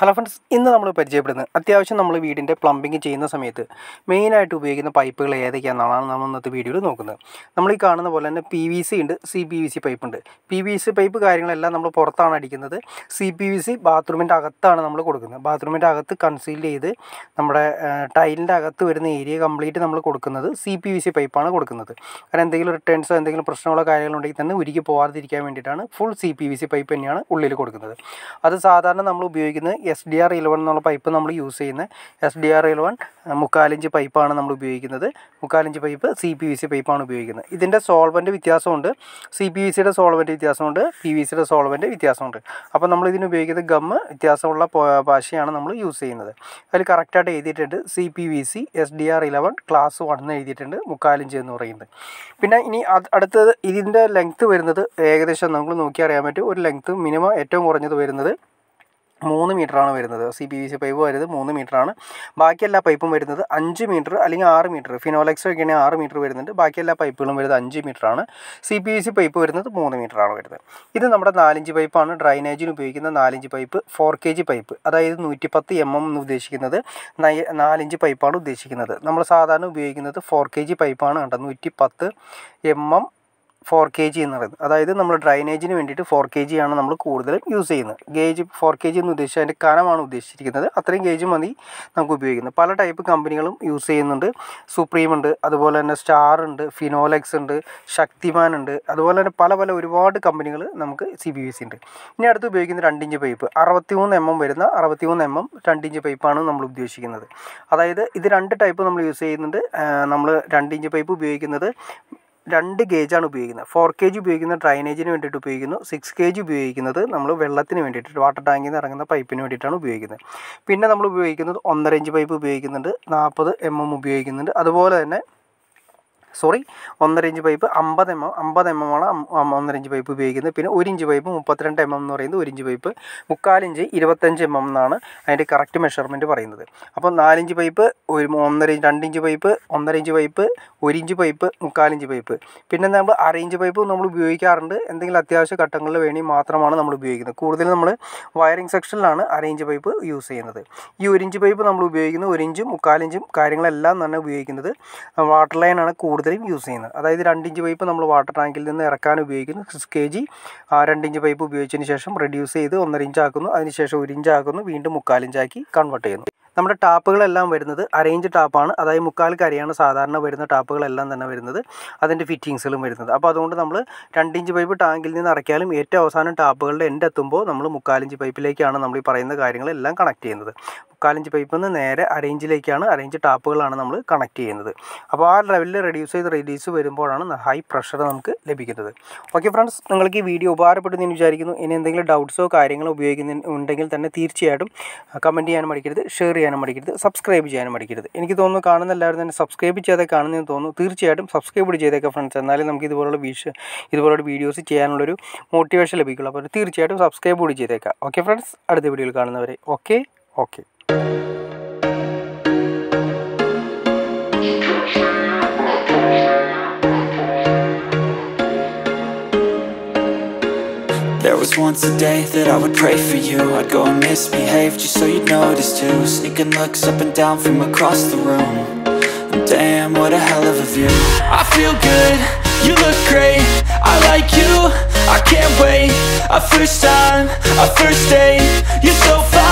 Hello friends, ഇന്ന് നമ്മൾ പരിചയപ്പെടുന്നത് അത്യാവശ്യം നമ്മൾ വീടിൻ്റെ പ്ലംബിംഗ് ചെയ്യുന്ന സമയത്ത് മെയിനായിട്ട് ഉപയോഗിക്കുന്ന പൈപ്പുകൾ ഏതൊക്കെയാണെന്നാണ് നമ്മൾ ഇന്നത്തെ വീഡിയോയിൽ നോക്കുന്നത്. നമ്മൾ ഈ കാണുന്ന പോലെ തന്നെ PVC ഉണ്ട്, CPVC പൈപ്പ് ഉണ്ട്. PVC പൈപ്പ് കാര്യങ്ങളെല്ലാം നമ്മൾ പുറത്താണ് അടിക്കുന്നത്. CPVC ബാത്റൂമിൻ്റെ അകത്താണ് നമ്മൾ കൊടുക്കുന്നത്. ബാത്റൂമിൻ്റെ അകത്ത് കൺസീൽ ചെയ്ത് നമ്മുടെ ടൈലിൻ്റെ അകത്ത് വരുന്ന ഏരിയ കംപ്ലീറ്റ് നമ്മൾ കൊടുക്കുന്നത് CPVC പൈപ്പാണ് കൊടുക്കുന്നത്. കാരണം എന്തെങ്കിലും റിട്ടേൺസോ എന്തെങ്കിലും പ്രശ്നങ്ങളോ കാര്യങ്ങളുണ്ടെങ്കിൽ തന്നെ ഉരുക്കി പോകാതിരിക്കാൻ വേണ്ടിയിട്ടാണ് ഫുൾ CPVC പൈപ്പ് തന്നെയാണ് ഉള്ളിൽ കൊടുക്കുന്നത്. അത് സാധാരണ നമ്മൾ ഉപയോഗിക്കുന്നത് SDR11 എന്നുള്ള പൈപ്പ് നമ്മൾ യൂസ് ചെയ്യുന്നത്. SDR11 3/4 ഇഞ്ച് പൈപ്പാണ് നമ്മൾ ഉപയോഗിക്കുന്നത്. 3/4 ഇഞ്ച് പൈപ്പ് CPVC പൈപ്പാണ് ഉപയോഗിക്കുന്നത്. ഇതിൻ്റെ സോൾവൻറ്റ് വ്യത്യാസമുണ്ട്, CPVCയുടെ സോൾവൻറ്റ് വ്യത്യാസമുണ്ട്, PVCയുടെ സോൾവൻറ്റ് വ്യത്യാസമുണ്ട്. അപ്പോൾ നമ്മൾ ഇതിന് ഉപയോഗിക്കുന്ന ഗമ്മ് വ്യത്യാസമുള്ള ഭാഷയാണ് നമ്മൾ യൂസ് ചെയ്യുന്നത്. അതിൽ കറക്റ്റായിട്ട് എഴുതിയിട്ടുണ്ട് CPVC SDR11 ക്ലാസ് 1 എഴുതിയിട്ടുണ്ട്, 3/4 ഇഞ്ച് എന്ന് പറയുന്നത്. പിന്നെ ഇനി അടുത്തത് ഇതിൻ്റെ ലെങ്ത്ത് വരുന്നത് ഏകദേശം നമുക്ക് നോക്കി അറിയാൻ പറ്റും. ഒരു ലെങ്ത്ത് മിനിമം ഏറ്റവും കുറഞ്ഞത് വരുന്നത് 3 മീറ്ററാണ് വരുന്നത്. CPVC പൈപ്പ് വരുന്നത് 3 മീറ്ററാണ്. ബാക്കി എല്ലാ പൈപ്പും വരുന്നത് 5 മീറ്റർ അല്ലെങ്കിൽ 6 മീറ്റർ. ഫിനോലെക്സ് ഒക്കെയാണെങ്കിൽ 6 മീറ്റർ വരുന്നുണ്ട്. ബാക്കി എല്ലാ പൈപ്പുകളും വരുന്നത് 5 മീറ്ററാണ്. CPVC പൈപ്പ് വരുന്നത് 3 മീറ്ററാണ് വരുന്നത്. ഇത് നമ്മുടെ 4 ഇഞ്ച് പൈപ്പാണ്. ഡ്രൈനേജിന് ഉപയോഗിക്കുന്ന 4 ഇഞ്ച് പൈപ്പ്. 4 kg പൈപ്പ്, അതായത് 110 mm എന്ന് ഉദ്ദേശിക്കുന്നത് 4 ഇഞ്ച് പൈപ്പാണ് ഉദ്ദേശിക്കുന്നത്. നമ്മൾ സാധാരണ ഉപയോഗിക്കുന്നത് 4 kg പൈപ്പാണ് കേട്ടോ. 110 mm 4 kg എന്ന് പറയുന്നത്, അതായത് നമ്മൾ ഡ്രൈനേജിന് വേണ്ടിയിട്ട് 4 kg ആണ് നമ്മൾ കൂടുതലും യൂസ് ചെയ്യുന്നത്. ഗേജ് 4 kg എന്ന് ഉദ്ദേശിച്ചാൽ അതിൻ്റെ കനമാണ് ഉദ്ദേശിച്ചിരിക്കുന്നത്. അത്രയും ഗേജ് മതി നമുക്ക് ഉപയോഗിക്കുന്നത്. പല ടൈപ്പ് കമ്പനികളും യൂസ് ചെയ്യുന്നുണ്ട്. സുപ്രീം ഉണ്ട്, അതുപോലെ തന്നെ സ്റ്റാർ ഉണ്ട്, ഫിനോലെക്സ് ഉണ്ട്, ശക്തിമാൻ ഉണ്ട്, അതുപോലെ തന്നെ പല ഒരുപാട് കമ്പനികൾ നമുക്ക് CPVC ഉണ്ട്. ഇനി അടുത്ത് ഉപയോഗിക്കുന്ന 2 ഇഞ്ച് പൈപ്പ് 63 mm വരുന്ന 63 mm 2 ഇഞ്ച് പൈപ്പാണ് നമ്മൾ ഉദ്ദേശിക്കുന്നത്. അതായത് ഇത് 2 ടൈപ്പ് നമ്മൾ യൂസ് ചെയ്യുന്നുണ്ട്. നമ്മൾ 2 ഇഞ്ച് പൈപ്പ് ഉപയോഗിക്കുന്നത് 2 ഗേജാണ് ഉപയോഗിക്കുന്നത്. 4 kg ഉപയോഗിക്കുന്ന ഡ്രൈനേജിന് വേണ്ടിയിട്ട് ഉപയോഗിക്കുന്നു. 6 kg ഉപയോഗിക്കുന്നത് നമ്മൾ വെള്ളത്തിന് വേണ്ടിയിട്ട് വാട്ടർ ടാങ്കിൽ നിന്ന് ഇറങ്ങുന്ന പൈപ്പിന് വേണ്ടിയിട്ടാണ് ഉപയോഗിക്കുന്നത്. പിന്നെ നമ്മൾ ഉപയോഗിക്കുന്നത് 1.5 ഇഞ്ച് പൈപ്പ് ഉപയോഗിക്കുന്നുണ്ട്, 40 mm ഉപയോഗിക്കുന്നുണ്ട്. അതുപോലെ തന്നെ 1.5 ഇഞ്ച് പൈപ്പ് 50 mm ആണ് 1.5 ഇഞ്ച് പൈപ്പ് ഉപയോഗിക്കുന്നത്. പിന്നെ 1 ഇഞ്ച് പൈപ്പ് 32 mm എന്ന് പറയുന്നത് 1 ഇഞ്ച് പൈപ്പ്. 3/4 ഇഞ്ച് 25 mm എന്നാണ് അതിൻ്റെ കറക്റ്റ് മെഷർമെൻറ്റ് പറയുന്നത്. അപ്പോൾ 4 inch pipe, 2 inch pipe, 1.5 inch pipe, 1 inch pipe, 3/4 inch pipe. പിന്നെ നമ്മൾ 1/2 ഇഞ്ച് പൈപ്പ് നമ്മൾ ഉപയോഗിക്കാറുണ്ട്. എന്തെങ്കിലും അത്യാവശ്യ ഘട്ടങ്ങളിൽ വേണ്ടി മാത്രമാണ് നമ്മൾ ഉപയോഗിക്കുന്നത്. കൂടുതലും നമ്മൾ വയറിംഗ് സെക്ഷനിലാണ് 1/2 ഇഞ്ച് പൈപ്പ് യൂസ് ചെയ്യുന്നത്. ഈ 1 ഇഞ്ച് പൈപ്പ് നമ്മൾ ഉപയോഗിക്കുന്നത് 1 ഇഞ്ചും 3/4 ഇഞ്ചും കാര്യങ്ങളെല്ലാം തന്നെ ഉപയോഗിക്കുന്നത് വാട്ടർ ലൈനാണ് കൂടുതലും യൂസ് ചെയ്യുന്നത്. അതായത് 2 ഇഞ്ച് പൈപ്പ് നമ്മൾ വാട്ടർ ടാങ്കിൽ നിന്ന് ഇറക്കാൻ ഉപയോഗിക്കുന്നു. 6 kg 2 ഇഞ്ച് പൈപ്പ് ഉപയോഗിച്ചതിന് ശേഷം റെഡ്യൂസ് ചെയ്ത് 1.5 ഇഞ്ച് ആക്കുന്നു. അതിനുശേഷം 1 ഇഞ്ച് ആക്കുന്നു, വീണ്ടും 3/4 ഇഞ്ചാക്കി കൺവേർട്ട് ചെയ്യുന്നു. നമ്മുടെ ടാപ്പുകളെല്ലാം വരുന്നത് 1/2 ഇഞ്ച് ടാപ്പാണ്. അതായത് 3/4 കരയാണ് സാധാരണ വരുന്ന ടാപ്പുകളെല്ലാം തന്നെ വരുന്നത്. അതിൻ്റെ ഫിറ്റിങ്സുകളും വരുന്നത്. അപ്പോൾ അതുകൊണ്ട് നമ്മൾ 2 ഇഞ്ച് പൈപ്പ് ടാങ്കിൽ നിന്ന് ഇറക്കിയാലും ഏറ്റവും അവസാനം ടാപ്പുകളുടെ എൻഡ് എത്തുമ്പോൾ നമ്മൾ 3/4 ഇഞ്ച് പൈപ്പിലേക്കാണ് നമ്മൾ ഈ പറയുന്ന കാര്യങ്ങളെല്ലാം കണക്ട് ചെയ്യുന്നത്. 3/4 ഇഞ്ച് പൈപ്പിൽ നിന്ന് നേരെ 1/2 ഇഞ്ചിലേക്കാണ് 1/2 ഇഞ്ച് ടാപ്പുകളാണ് നമ്മൾ കണക്ട് ചെയ്യുന്നത്. അപ്പോൾ ആ ലെവലിൽ റെഡ്യൂസ് വരുമ്പോഴാണ് ഹൈ പ്രഷർ നമുക്ക് ലഭിക്കുന്നത്. ഓക്കെ ഫ്രണ്ട്സ്, നിങ്ങൾക്ക് ഈ വീഡിയോ ഉപകാരപ്പെട്ടു എന്ന് വിചാരിക്കുന്നു. ഇനി എന്തെങ്കിലും ഡൗട്ട്സോ കാര്യങ്ങളോ ഉണ്ടെങ്കിൽ തന്നെ തീർച്ചയായിട്ടും കമൻറ്റ് ചെയ്യാനും മടിക്കരുത്, ഷെയർ ചെയ്യാനും മടിക്കരുത്, സബ്സ്ക്രൈബ് ചെയ്യാനും മടിക്കരുത്. എനിക്ക് തോന്നുന്നു കാണുന്ന എല്ലാവരും തന്നെ സബ്സ്ക്രൈബ് ചെയ്തേ കാണുന്നതെന്ന് തോന്നുന്നു. തീർച്ചയായിട്ടും സബ്സ്ക്രൈബ് ചെയ്തേക്കാം ഫ്രണ്ട്സ്. എന്നാലും നമുക്ക് ഇതുപോലുള്ള വീഡിയോസ് ചെയ്യാനുള്ളൊരു മോട്ടിവേഷൻ ലഭിക്കുള്ളൂ. അപ്പോൾ തീർച്ചയായിട്ടും സബ്സ്ക്രൈബ് കൂടി ചെയ്തേക്കാം. ഓക്കെ ഫ്രണ്ട്സ്, അടുത്ത വീഡിയോയിൽ കാണുന്നവരെ okay. There was once a day that I would pray for you. I'd go and misbehave just so you'd notice too. Sneaking looks up and down from across the room. And damn, what a hell of a view. I feel good, you look great, I like you, I can't wait. A first time, a first date, you're so fine.